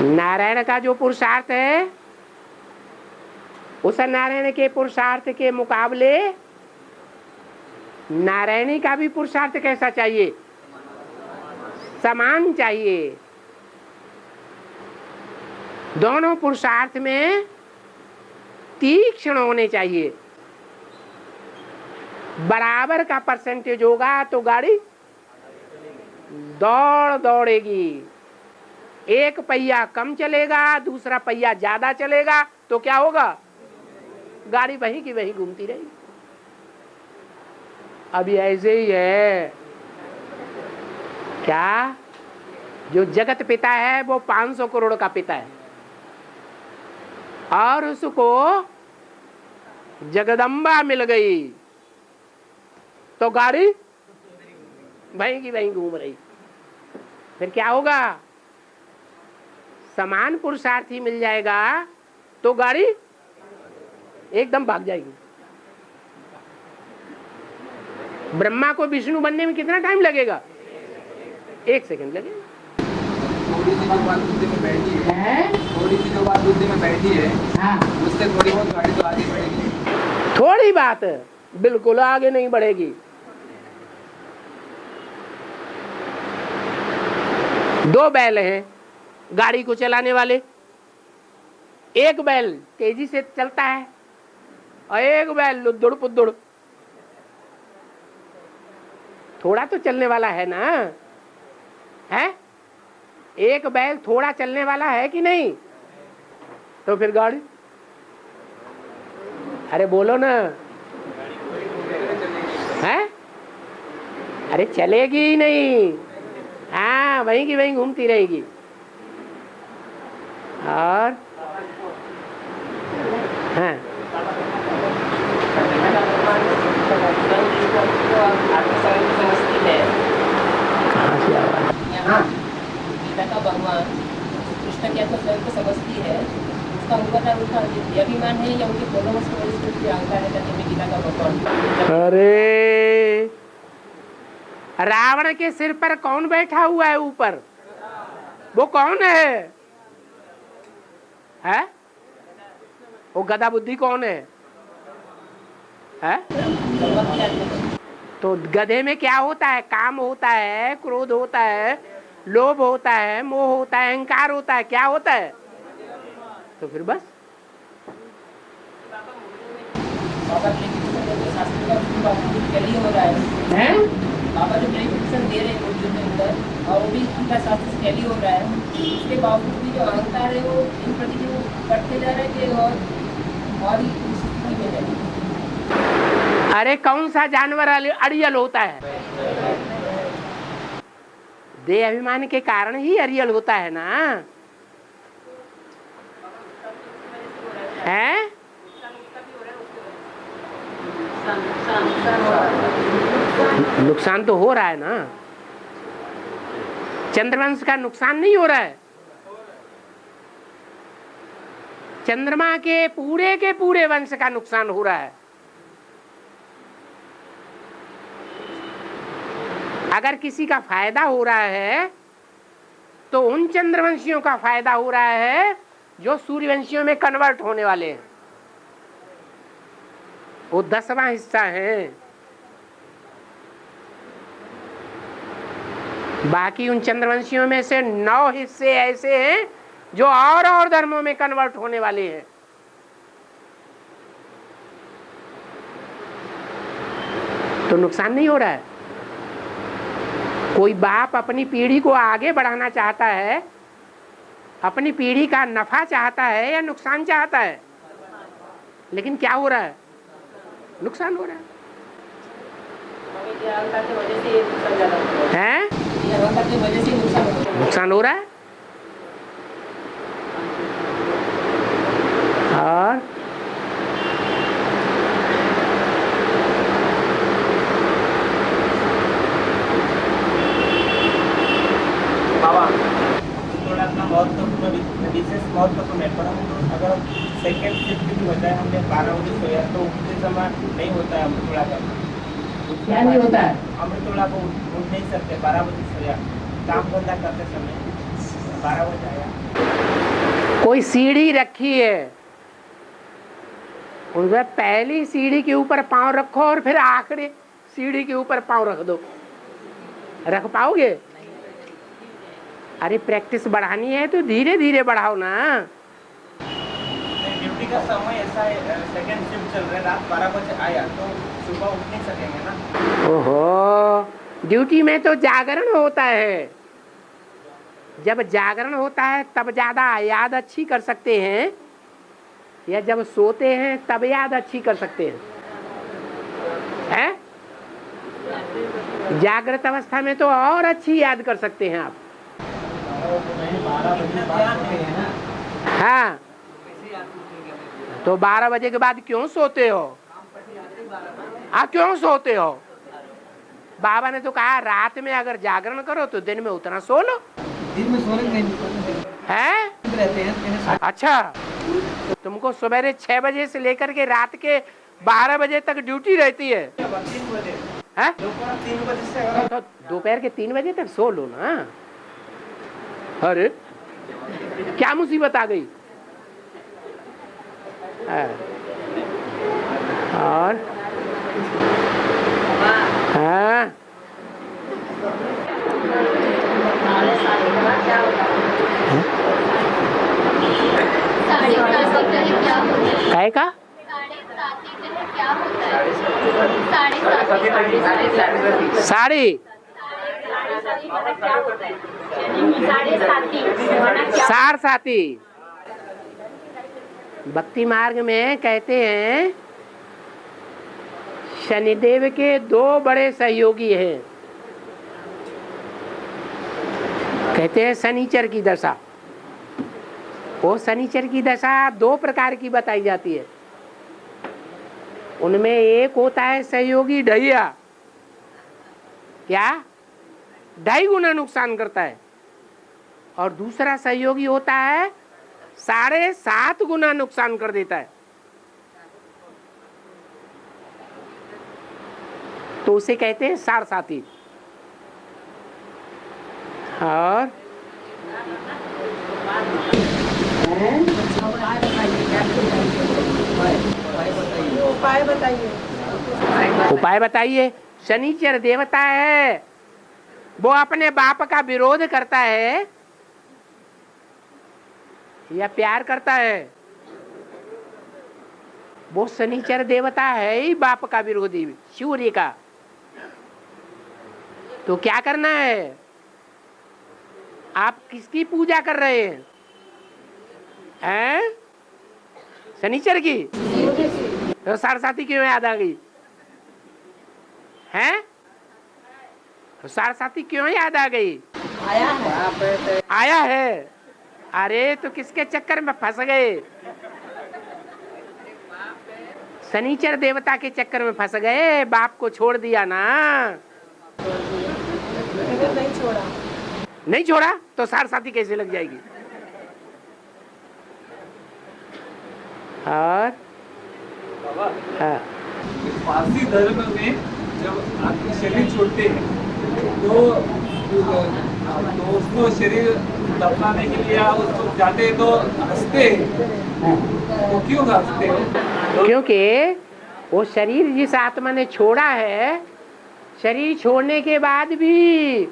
नारायण का जो पुरुषार्थ है उस नारायण के पुरुषार्थ के मुकाबले नारायणी का भी पुरुषार्थ कैसा चाहिए? समान चाहिए। दोनों पुरुषार्थ में तीक्ष्ण होने चाहिए। बराबर का परसेंटेज होगा तो गाड़ी दौड़ेगी। एक पहिया कम चलेगा, दूसरा पहिया ज्यादा चलेगा तो क्या होगा? गाड़ी वहीं की वहीं घूमती रहेगी। अभी ऐसे ही है क्या? जो जगत पिता है वो 500 करोड़ का पिता है और उसको जगदम्बा मिल गई तो गाड़ी वहीं की वहीं घूम रही। फिर क्या होगा? समान पुरुषार्थी मिल जाएगा तो गाड़ी एकदम भाग जाएगी। ब्रह्मा को विष्णु बनने में कितना टाइम लगेगा? 1 सेकंड लगेगा। थोड़ी सी जो बात बुद्धि में बैठी है, थोड़ी सी जो बात बुद्धि में बैठी है, हाँ, उससे थोड़ी बहुत गाड़ी तो आगे बढ़ेगी। थोड़ी बात बिल्कुल आगे नहीं बढ़ेगी। दो बैल हैं गाड़ी को चलाने वाले। एक बैल तेजी से चलता है और एक बैल लुद्दुड़ पुद्दुड़। थोड़ा तो चलने वाला है ना, है? एक बैल थोड़ा चलने वाला है कि नहीं? तो फिर गाड़ी, अरे बोलो ना, है? अरे चलेगी ही नहीं। हाँ, वहीं की वहीं घूमती रहेगी। और हाँ, कहाँ से आवाज? का भगवान कृष्ण की आत्मा स्वयं को समझती है, उसका उनका अभिमान है या उनके फॉलोअर्स को इसमें अहंकार है करने में गीता का भगवान? अरे रावण के सिर पर कौन बैठा हुआ है ऊपर? वो कौन है? है? वो गधा बुद्धि कौन है? है? तो गधे में क्या होता है? काम होता है, क्रोध होता है, लोभ होता है, मोह होता है, अहंकार होता है। क्या होता है? तो फिर बस है? बाबा जो प्रेडिक्शन दे रहे हैं उर्दू के अंदर और वो भी उनका शास्त्र टैली हो रहा है, उसके बावजूद भी जो अहंकार है वो इन प्रति जो बढ़ते जा रहे हैं कि और ही स्थिति में है। अरे कौन सा जानवर अड़ियल होता है? देह अभिमान के कारण ही अड़ियल होता है ना, है? नुकसान तो हो रहा है ना। चंद्रवंश का नुकसान नहीं हो रहा है। चंद्रमा के पूरे वंश का नुकसान हो रहा है। अगर किसी का फायदा हो रहा है तो उन चंद्रवंशियों का फायदा हो रहा है जो सूर्यवंशियों में कन्वर्ट होने वाले हैं। वो 10वां हिस्सा है। बाकी उन चंद्रवंशियों में से 9 हिस्से ऐसे हैं जो और धर्मों में कन्वर्ट होने वाले हैं। तो नुकसान नहीं हो रहा है। कोई बाप अपनी पीढ़ी को आगे बढ़ाना चाहता है, अपनी पीढ़ी का नफा चाहता है या नुकसान चाहता है? लेकिन क्या हो रहा है? नुकसान हो रहा है। हैं? नुकसान हो रहा है। और विशेष महत्वपूर्ण है, परंतु अगर सेकेंड शिफ्ट की बजाय हमने 12 बजे सोया तो उठते समय नहीं होता है। अमृतोला का क्या नहीं होता है? अमृतोला को उठ नहीं सकते। 12 बजे सोया काम धंधा करते समय 12 बजे आया। कोई सीढ़ी रखी है, उसमें पहली सीढ़ी के ऊपर पांव रखो और फिर आखिरी सीढ़ी के ऊपर पांव रख दो, रख पाओगे? अरे प्रैक्टिस बढ़ानी है तो धीरे धीरे बढ़ाओ ना। ड्यूटी का समय ऐसा है, सेकंड शिफ्ट चल रहा है, रात 12 बजे आया तो सुबह उठ नहीं सकेंगे ना। ओहो, ड्यूटी में तो जागरण होता है, जब जागरण होता है तब ज्यादा याद अच्छी कर सकते हैं, या जब सोते हैं तब याद अच्छी कर सकते हैं? हैं? जागृत अवस्था में तो और अच्छी याद कर सकते हैं आप। हाँ, तो 12 बजे के बाद क्यों सोते हो? क्यों सोते हो? बाबा ने तो कहा रात में अगर जागरण करो तो दिन में उतना सो लो। दिन में सोने हैं? रहते हैं। अच्छा, तुमको सवेरे 6 बजे से लेकर के रात के 12 बजे तक ड्यूटी रहती है? 3 बजे, हैं? दोपहर 3 बजे से तो दोपहर के 3 बजे तक सो लो ना। अरे क्या मुसीबत आ गई? और हाँ, काय का साड़ी सार साथी भक्ति मार्ग में कहते हैं शनिदेव के 2 बड़े सहयोगी हैं। कहते हैं शनिचर की दशा। वो शनिचर की दशा 2 प्रकार की बताई जाती है। उनमें एक होता है सहयोगी ढैया, क्या 2.5 गुना नुकसान करता है, और दूसरा सहयोगी होता है 7.5 गुना नुकसान कर देता है। तो उसे कहते हैं सार साथी। और उपाय बताइए। शनिचर देवता है, वो अपने बाप का विरोध करता है या प्यार करता है? वो शनिचर देवता है ही बाप का विरोधी, सूर्य का। तो क्या करना है? आप किसकी पूजा कर रहे हैं? हैं? शनिचर की? तो सरस्वती क्यों याद आ गई? हैं? तो सरस्वती क्यों याद आ गई? आया है। अरे तो किसके चक्कर में फंस गए? शनिचर देवता के चक्कर में फंस गए, बाप को छोड़ दिया ना। नहीं छोड़ा तो सरस्वती कैसे लग जाएगी? और हाँ, पारसी धर्म में जब आपके शरीर छोड़ते हैं तो उसको शरीर दफनाने के लिए आप उसको जाते हैं तो हंसते हैं। तो क्यों हंसते हैं? क्योंकि वो शरीर जिस आत्मा ने छोड़ा है, शरीर छोड़ने के बाद भी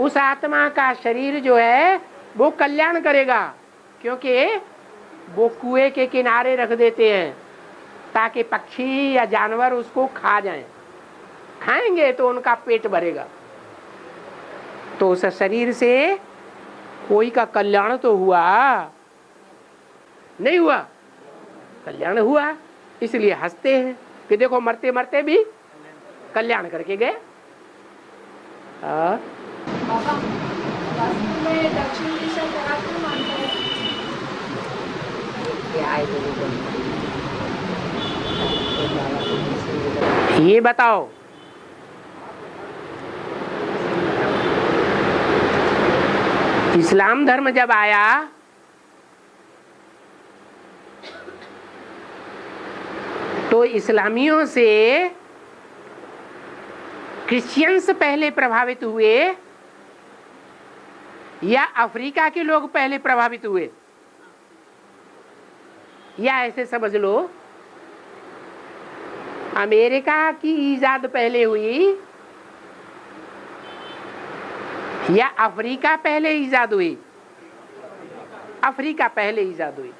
उस आत्मा का शरीर जो है वो कल्याण करेगा। क्योंकि वो कुएं के किनारे रख देते हैं ताकि पक्षी या जानवर उसको खा जाएं। खाएंगे तो उनका पेट भरेगा। तो उस शरीर से कोई का कल्याण तो हुआ नहीं हुआ? कल्याण हुआ, इसलिए हंसते हैं कि देखो मरते मरते भी कल्याण करके गए। दक्षिण दिशा क्यों मानते हैं? ये बताओ, इस्लाम धर्म जब आया तो इस्लामियों से क्रिश्चियंस पहले प्रभावित हुए या अफ्रीका के लोग पहले प्रभावित हुए, या ऐसे समझ लो अमेरिका की ईजाद पहले हुई या अफ्रीका पहले ईजाद हुई? अफ्रीका पहले ईजाद हुई।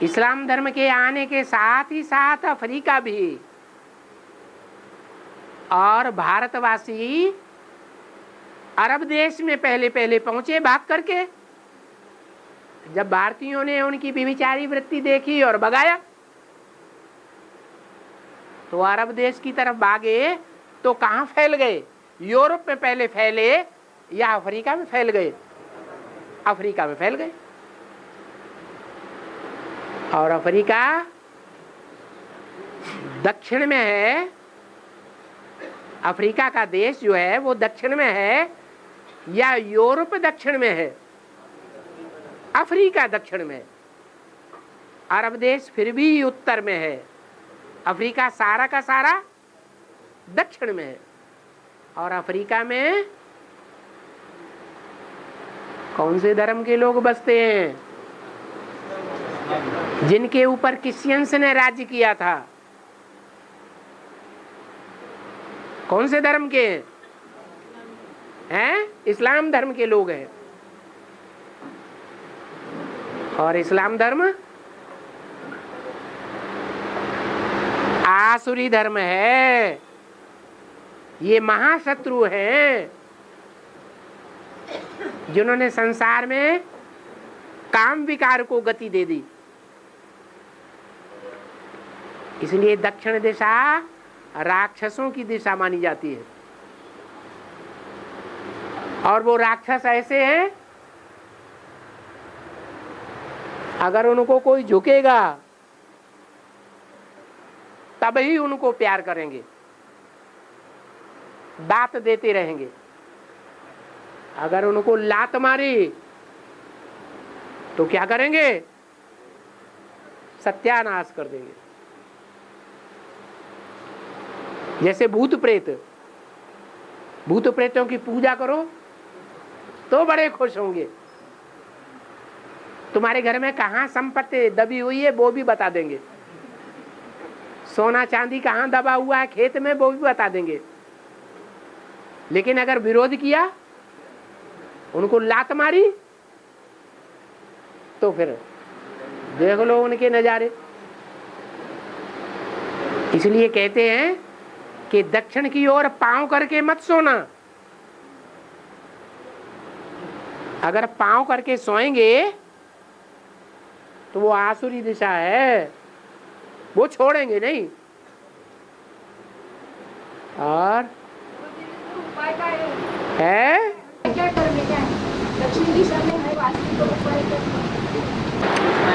इस्लाम धर्म के आने के साथ ही साथ अफ्रीका भी और भारतवासी अरब देश में पहले पहले पहुंचे भाग करके। जब भारतीयों ने उनकी व्यभिचारी वृत्ति देखी और भगाया तो अरब देश की तरफ भागे, तो कहां फैल गए? यूरोप में पहले फैले या अफ्रीका में फैल गए? अफ्रीका में फैल गए। और अफ्रीका दक्षिण में है, अफ्रीका का देश जो है वो दक्षिण में है या यूरोप दक्षिण में है? अफ्रीका दक्षिण में है। अरब देश फिर भी उत्तर में है, अफ्रीका सारा का सारा दक्षिण में है। और अफ्रीका में कौन से धर्म के लोग बसते हैं? जिनके ऊपर क्रिश्चियंस ने राज्य किया था। कौन से धर्म के हैं? इस्लाम धर्म के लोग हैं। और इस्लाम धर्म आसुरी धर्म है। ये महाशत्रु हैं जिन्होंने संसार में काम विकार को गति दे दी। इसलिए दक्षिण दिशा राक्षसों की दिशा मानी जाती है। और वो राक्षस ऐसे हैं, अगर उनको कोई झुकेगा तभी उनको प्यार करेंगे, दांत देते रहेंगे। अगर उनको लात मारी तो क्या करेंगे? सत्यानाश कर देंगे। जैसे भूत प्रेत, भूत प्रेतों की पूजा करो तो बड़े खुश होंगे। तुम्हारे घर में कहाँ संपत्ति दबी हुई है वो भी बता देंगे, सोना चांदी कहाँ दबा हुआ है खेत में वो भी बता देंगे। लेकिन अगर विरोध किया, उनको लात मारी, तो फिर देख लो उनके नजारे। इसलिए कहते हैं कि दक्षिण की ओर पांव करके मत सोना। अगर पांव करके सोएंगे तो वो आसुरी दिशा है, वो छोड़ेंगे नहीं। और उपाय का है क्या करने का है? दक्षिण दिशा में है वास्तु, तो उपाय क्या?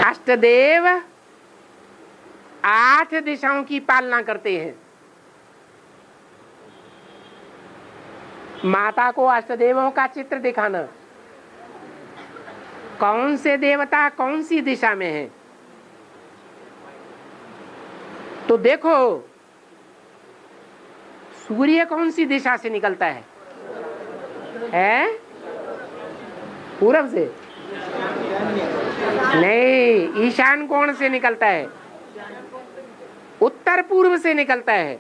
अष्टदेव 8 दिशाओं की पालना करते हैं। माता को अष्टदेवों का चित्र दिखाना, कौन से देवता कौन सी दिशा में है। तो देखो सूर्य कौन सी दिशा से निकलता है? पूरब से? नहीं, ईशान कोण से निकलता है, उत्तर पूर्व से निकलता है।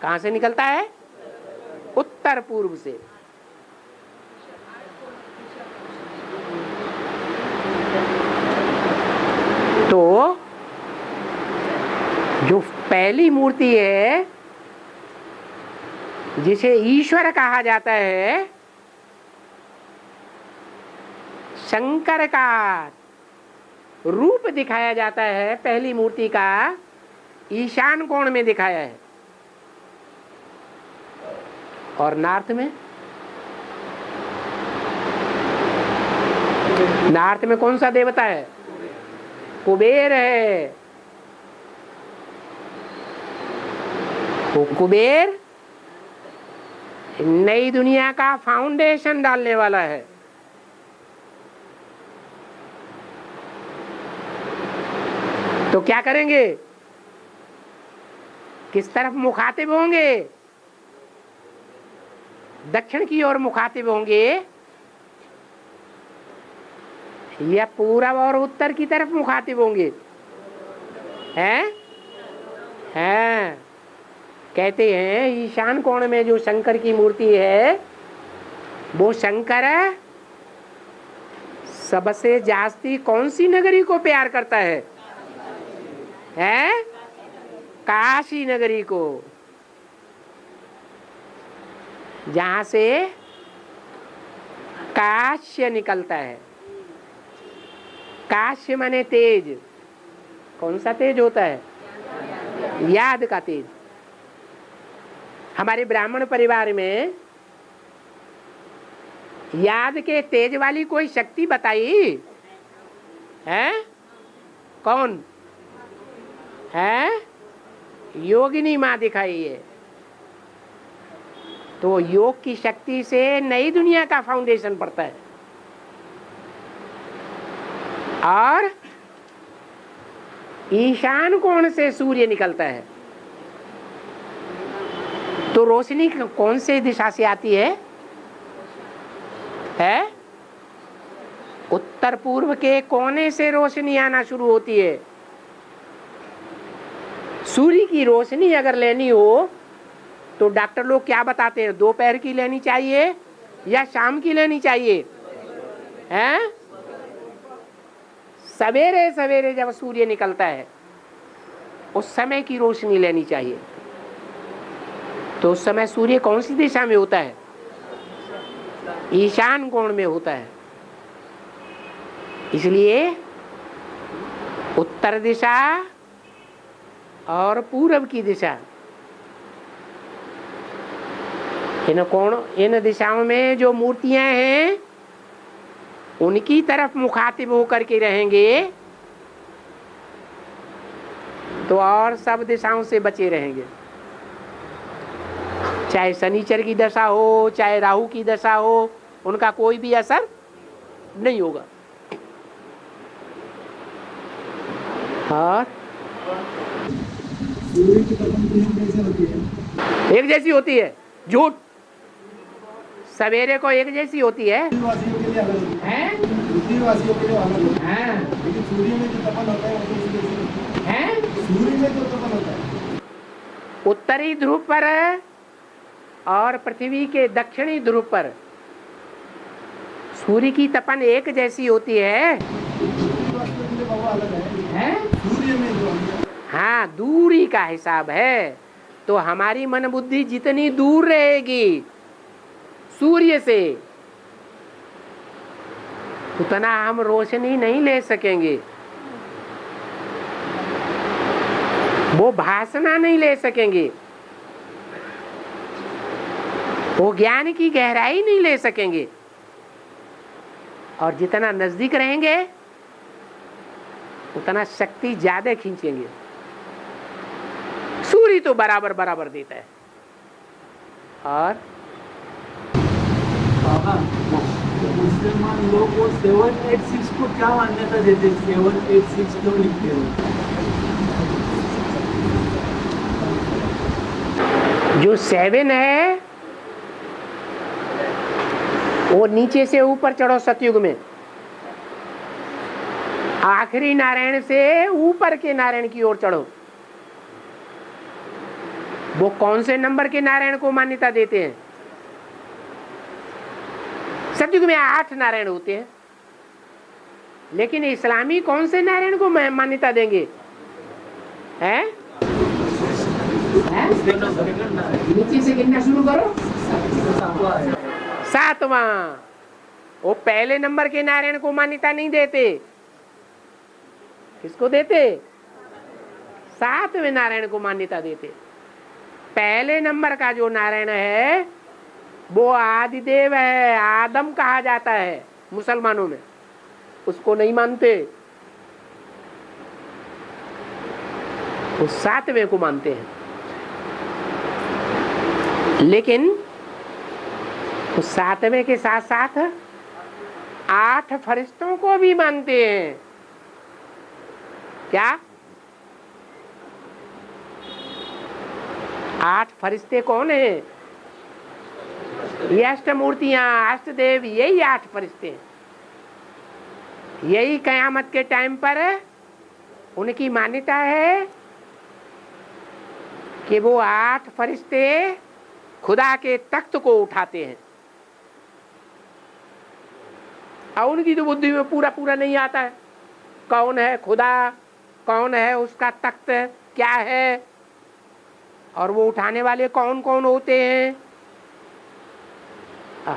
कहां से निकलता है? उत्तर पूर्व से। तो जो पहली मूर्ति है जिसे ईश्वर कहा जाता है, शंकर का रूप दिखाया जाता है, पहली मूर्ति का ईशान कोण में दिखाया है। और नॉर्थ में, नॉर्थ में कौन सा देवता है? कुबेर है। वो कुबेर नई दुनिया का फाउंडेशन डालने वाला है। तो क्या करेंगे? किस तरफ मुखातिब होंगे? दक्षिण की ओर मुखातिब होंगे या पूरब और उत्तर की तरफ मुखातिब होंगे? हैं? हैं। कहते हैं ईशान कोण में जो शंकर की मूर्ति है वो शंकर सबसे जास्ती कौन सी नगरी को प्यार करता है? हैं? काशी नगरी को, जहां से काश्य निकलता है। काश्य माने तेज। कौन सा तेज होता है? याद का तेज। हमारे ब्राह्मण परिवार में याद के तेज वाली कोई शक्ति बताई है? कौन है? योगिनी माँ दिखाई है। तो योग की शक्ति से नई दुनिया का फाउंडेशन पड़ता है। और ईशान कोण से सूर्य निकलता है तो रोशनी कौन से दिशा से आती है? उत्तर पूर्व के कोने से रोशनी आना शुरू होती है। सूर्य की रोशनी अगर लेनी हो तो डॉक्टर लोग क्या बताते हैं? दोपहर की लेनी चाहिए या शाम की लेनी चाहिए? हैं? सवेरे सवेरे जब सूर्य निकलता है उस समय की रोशनी लेनी चाहिए। तो उस समय सूर्य कौन सी दिशा में होता है? ईशान कोण में होता है। इसलिए उत्तर दिशा और पूरब की दिशा, इन दिशाओं में जो मूर्तियां हैं उनकी तरफ मुखातिब होकर के रहेंगे तो और सब दिशाओं से बचे रहेंगे। चाहे शनिचर की दशा हो, चाहे राहु की दशा हो, उनका कोई भी असर नहीं होगा। और सूर्य की तपन कैसे होती है? एक जैसी होती है। झूठ। सवेरे को एक जैसी होती है। वासियों के लिए अलग होती है। पृथ्वी वासियों के लिए अलग होती है। लेकिन सूर्य में जो तपन होता है वो है? सूर्य में जो तपन होता है उत्तरी ध्रुव पर और पृथ्वी के दक्षिणी ध्रुव पर सूर्य की तपन एक जैसी होती है। सूर्य में जो हाँ, दूरी का हिसाब है। तो हमारी मन बुद्धि जितनी दूर रहेगी सूर्य से उतना हम रोशनी नहीं ले सकेंगे, वो भासना नहीं ले सकेंगे, वो ज्ञान की गहराई नहीं ले सकेंगे। और जितना नजदीक रहेंगे उतना शक्ति ज्यादा खींचेंगे। सूर्य तो बराबर बराबर देता है। और मुसलमान लोग वो 786 को क्या मान्यता देते? 786 क्यों लिखते हो? जो 7 है वो नीचे से ऊपर चढ़ो सतयुग में, आखिरी नारायण से ऊपर के नारायण की ओर चढ़ो। वो कौन से नंबर के नारायण को मान्यता देते हैं? सतयुग में 8 नारायण होते हैं, लेकिन इस्लामी कौन से नारायण को मान्यता देंगे? हैं? नीचे से गिनना शुरू करो। 7वां। वो पहले नंबर के नारायण को मान्यता नहीं देते। किसको देते? 7वें नारायण को मान्यता देते। पहले नंबर का जो नारायण है वो आदिदेव है, आदम कहा जाता है मुसलमानों में, उसको नहीं मानते, वो 7वें को मानते हैं। लेकिन उस 7वें के साथ साथ 8 फरिश्तों को भी मानते हैं। क्या? 8 फरिश्ते कौन है? ये अष्टमूर्तियां, अष्टदेव, यही 8 फरिश्ते हैं। यही कयामत के टाइम पर उनकी मान्यता है कि वो 8 फरिश्ते खुदा के तख्त को उठाते हैं। और उनकी तो बुद्धि में पूरा पूरा नहीं आता है कौन है खुदा, कौन है उसका तख्त क्या है, और वो उठाने वाले कौन कौन होते हैं।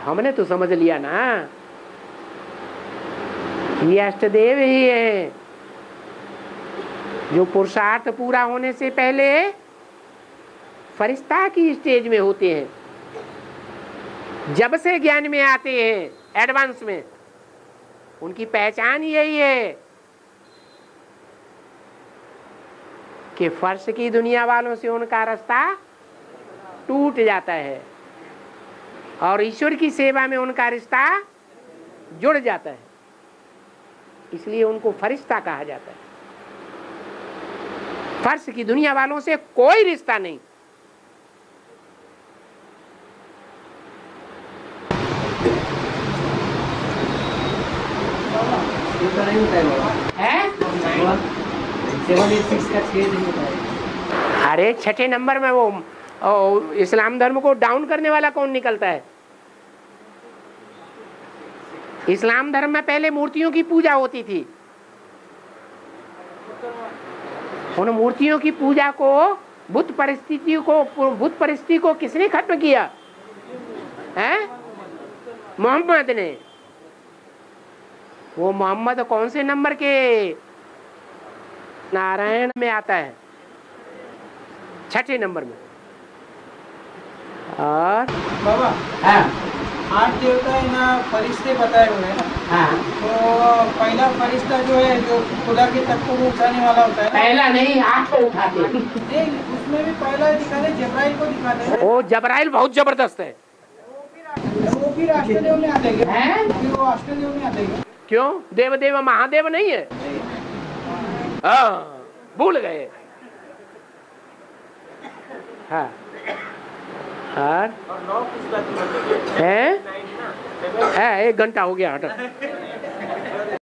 हमने तो समझ लिया ना, ये अष्टदेव ही है जो पुरुषार्थ पूरा होने से पहले फरिश्ता की स्टेज में होते हैं। जब से ज्ञान में आते हैं एडवांस में, उनकी पहचान यही है कि फर्श की दुनिया वालों से उनका रास्ता टूट जाता है और ईश्वर की सेवा में उनका रिश्ता जुड़ जाता है, इसलिए उनको फरिश्ता कहा जाता है। फर्श की दुनिया वालों से कोई रिश्ता नहीं। है? 786 का 6 नहीं होता है। अरे 6ठे नंबर में वो इस्लाम धर्म को डाउन करने वाला कौन निकलता है? इस्लाम धर्म में पहले मूर्तियों की पूजा होती थी। उन मूर्तियों की पूजा को, बुत परिस्थिति को किसने खत्म किया है? मोहम्मद ने। वो मोहम्मद कौन से नंबर के? नारायण में आता है 6ठे नंबर में। और बाबा हाँ 8 देवता है ना, फरिश्ते बताए हुए हैं ना। हाँ, तो पहला फरिश्ता जो है, जो खुदा के तख्त को उठाने वाला होता है ना, पहला नहीं 8 को उठाते। नहीं उसमें भी पहला दिखाते, जब्राइल को दिखाते हैं। वो जबराइल बहुत जबरदस्त है। वो फिर अष्टदेव में आते हैं। हैं? फिर वो अष्टदेव में आते हैं। क्यों? देवदेव महादेव नहीं है? हाँ, भूल गए। हाँ, और 9 किस बात की है? 1 घंटा हो गया, हटा।